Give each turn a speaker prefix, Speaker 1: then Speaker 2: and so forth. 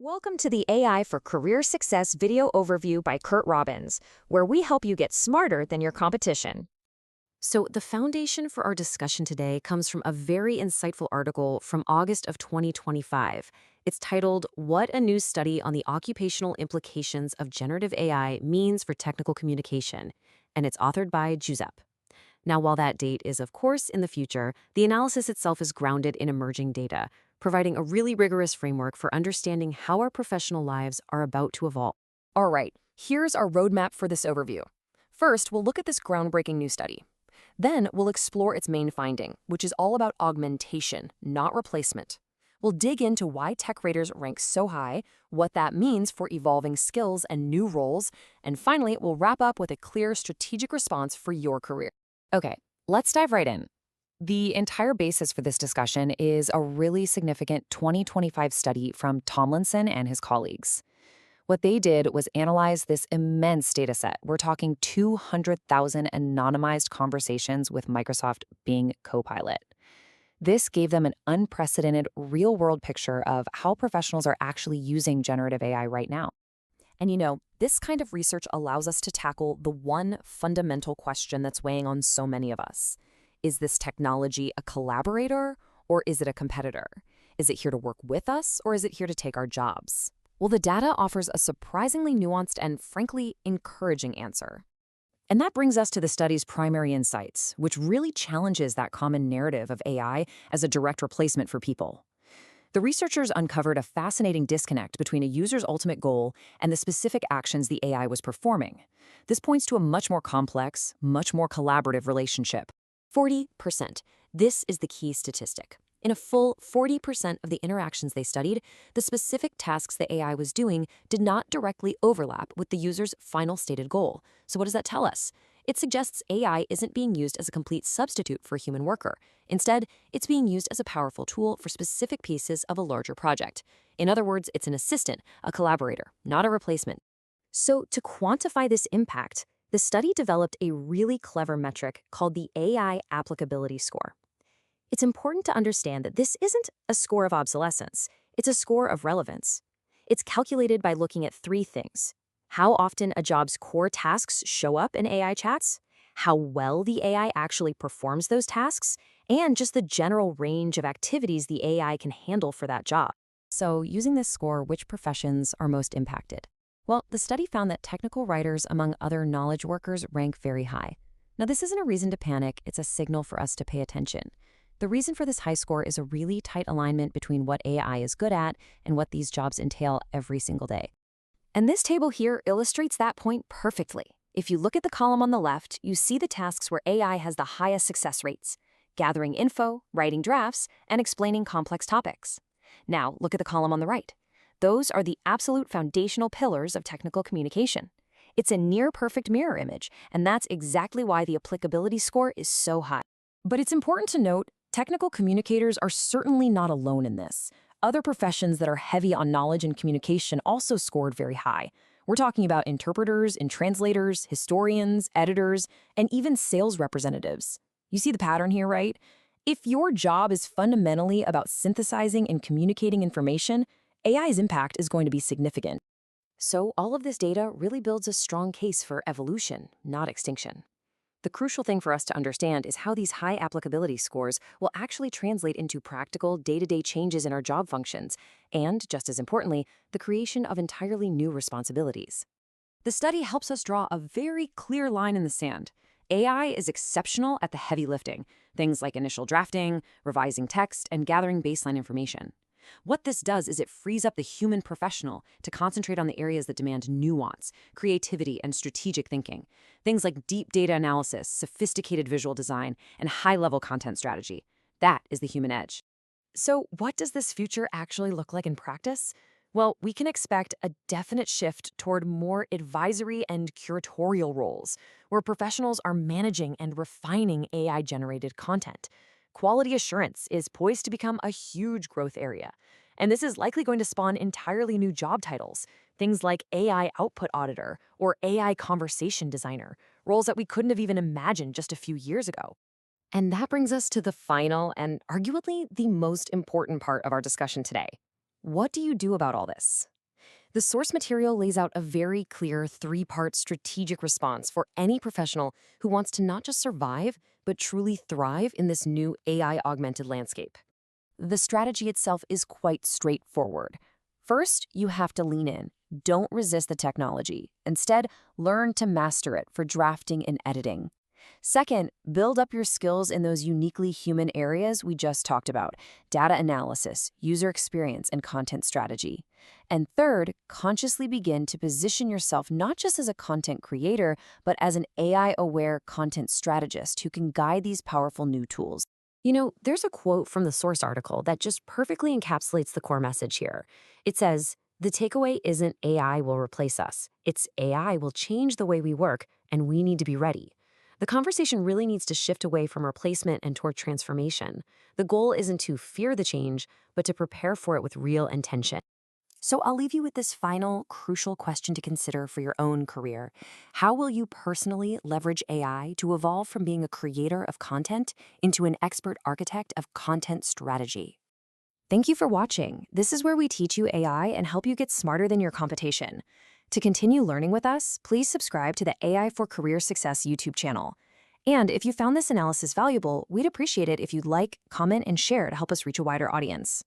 Speaker 1: Welcome to the AI for Career Success video overview by Curt Robbins, where we help you get smarter than your competition. So, the foundation for our discussion today comes from a very insightful article from August of 2025. It's titled, What a New Study on the Occupational Implications of Generative AI Means for Technical Communication, and it's authored by Giuseppe. Now, while that date is, of course, in the future, the analysis itself is grounded in emerging data, providing a really rigorous framework for understanding how our professional lives are about to evolve. All right, here's our roadmap for this overview. First, we'll look at this groundbreaking new study. Then, we'll explore its main finding, which is all about augmentation, not replacement. We'll dig into why tech raters rank so high, what that means for evolving skills and new roles, and finally, we'll wrap up with a clear strategic response for your career. Okay, let's dive right in. The entire basis for this discussion is a really significant 2025 study from Tomlinson and his colleagues. What they did was analyze this immense data set. We're talking 200,000 anonymized conversations with Microsoft Bing Copilot. This gave them an unprecedented real-world picture of how professionals are actually using generative AI right now. And this kind of research allows us to tackle the one fundamental question that's weighing on so many of us. Is this technology a collaborator or is it a competitor? Is it here to work with us or is it here to take our jobs? Well, the data offers a surprisingly nuanced and frankly encouraging answer. And that brings us to the study's primary insights, which really challenges that common narrative of AI as a direct replacement for people. The researchers uncovered a fascinating disconnect between a user's ultimate goal and the specific actions the AI was performing. This points to a much more complex, much more collaborative relationship. 40%. This is the key statistic. In a full 40% of the interactions they studied, the specific tasks the AI was doing did not directly overlap with the user's final stated goal. So what does that tell us? It suggests AI isn't being used as a complete substitute for a human worker. Instead, it's being used as a powerful tool for specific pieces of a larger project. In other words, it's an assistant, a collaborator, not a replacement. So to quantify this impact, the study developed a really clever metric called the AI applicability score. It's important to understand that this isn't a score of obsolescence, it's a score of relevance. It's calculated by looking at three things: how often a job's core tasks show up in AI chats, how well the AI actually performs those tasks, and just the general range of activities the AI can handle for that job. So, using this score, which professions are most impacted? Well, the study found that technical writers, among other knowledge workers, rank very high. Now, this isn't a reason to panic, it's a signal for us to pay attention. The reason for this high score is a really tight alignment between what AI is good at and what these jobs entail every single day. And this table here illustrates that point perfectly. If you look at the column on the left, you see the tasks where AI has the highest success rates: gathering info, writing drafts, and explaining complex topics. Now, look at the column on the right. Those are the absolute foundational pillars of technical communication. It's a near-perfect mirror image, and that's exactly why the applicability score is so high. But it's important to note, technical communicators are certainly not alone in this. Other professions that are heavy on knowledge and communication also scored very high. We're talking about interpreters and translators, historians, editors, and even sales representatives. You see the pattern here, right? If your job is fundamentally about synthesizing and communicating information, AI's impact is going to be significant. So all of this data really builds a strong case for evolution, not extinction. The crucial thing for us to understand is how these high applicability scores will actually translate into practical, day-to-day changes in our job functions, and, just as importantly, the creation of entirely new responsibilities. The study helps us draw a very clear line in the sand. AI is exceptional at the heavy lifting, things like initial drafting, revising text, and gathering baseline information. What this does is it frees up the human professional to concentrate on the areas that demand nuance, creativity, and strategic thinking. Things like deep data analysis, sophisticated visual design, and high-level content strategy. That is the human edge. So what does this future actually look like in practice? Well, we can expect a definite shift toward more advisory and curatorial roles, where professionals are managing and refining AI-generated content. Quality assurance is poised to become a huge growth area. And this is likely going to spawn entirely new job titles, things like AI output auditor or AI conversation designer, roles that we couldn't have even imagined just a few years ago. And that brings us to the final and arguably the most important part of our discussion today: What do you do about all this? The source material lays out a very clear three-part strategic response for any professional who wants to not just survive, but truly thrive in this new AI-augmented landscape. The strategy itself is quite straightforward. First, you have to lean in. Don't resist the technology. Instead, learn to master it for drafting and editing. Second, build up your skills in those uniquely human areas we just talked about: data analysis, user experience, and content strategy. And third, consciously begin to position yourself not just as a content creator, but as an AI-aware content strategist who can guide these powerful new tools. There's a quote from the source article that just perfectly encapsulates the core message here. It says, "The takeaway isn't AI will replace us. It's AI will change the way we work, and we need to be ready." The conversation really needs to shift away from replacement and toward transformation. The goal isn't to fear the change, but to prepare for it with real intention. So I'll leave you with this final, crucial question to consider for your own career. How will you personally leverage AI to evolve from being a creator of content into an expert architect of content strategy? Thank you for watching. This is where we teach you AI and help you get smarter than your competition. To continue learning with us, please subscribe to the AI for Career Success YouTube channel. And if you found this analysis valuable, we'd appreciate it if you'd like, comment, and share to help us reach a wider audience.